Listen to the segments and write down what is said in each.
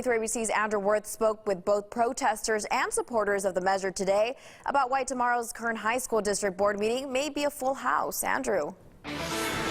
23 ABC's Andrew Worth spoke with both protesters and supporters of the measure today about why tomorrow's Kern High School District Board meeting may be a full house. Andrew.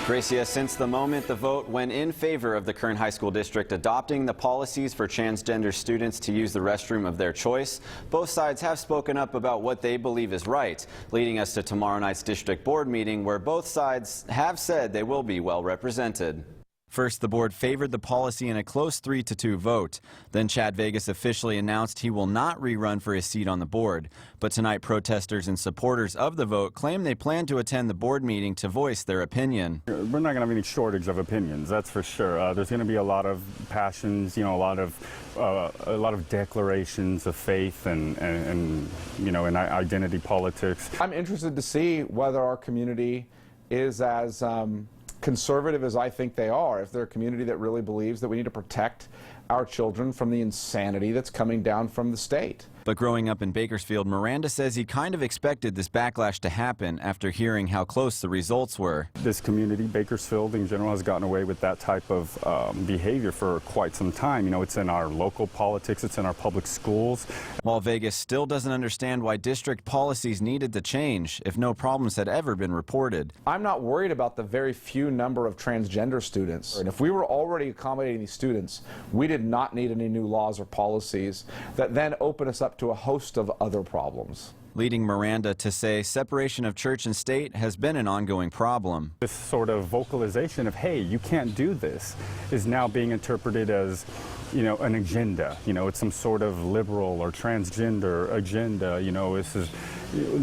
Gracia, since the moment the vote went in favor of the Kern High School District adopting the policies for transgender students to use the restroom of their choice, both sides have spoken up about what they believe is right, leading us to tomorrow night's district board meeting where both sides have said they will be well represented. First, the board favored the policy in a close 3-2 vote. Then Chad Vegas officially announced he will not rerun for his seat on the board. But tonight, protesters and supporters of the vote claim they plan to attend the board meeting to voice their opinion. We're not going to have any shortage of opinions, that's for sure. There's going to be a lot of passions, a lot of declarations of faith and identity politics. I'm interested to see whether our community is as conservative as I think they are, if they're a community that really believes that we need to protect our children from the insanity that's coming down from the state. But growing up in Bakersfield, Miranda says he kind of expected this backlash to happen after hearing how close the results were. This community, Bakersfield in general, has gotten away with that type of behavior for quite some time. It's in our local politics, it's in our public schools. While Vegas still doesn't understand why district policies needed to change if no problems had ever been reported. I'm not worried about the very few number of transgender students. And if we were already accommodating these students, we did not need any new laws or policies that then open us up to a host of other problems. Leading Miranda to say separation of church and state has been an ongoing problem. This sort of vocalization of, hey, you can't do this, is now being interpreted as, an agenda. It's some sort of liberal or transgender agenda.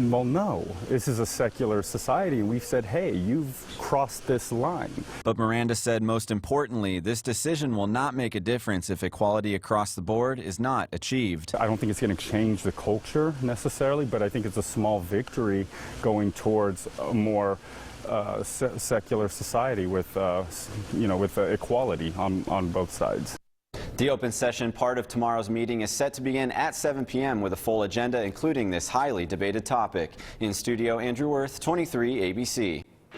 Well, no, this is a secular society, and we've said, hey, you've crossed this line. But Miranda said most importantly, this decision will not make a difference if equality across the board is not achieved. I don't think it's going to change the culture necessarily, but I think it's a small victory going towards a more secular society with, with equality on both sides. The open session part of tomorrow's meeting is set to begin at 7 p.m. with a full agenda including this highly debated topic. In studio, Andrew Worth, 23 ABC.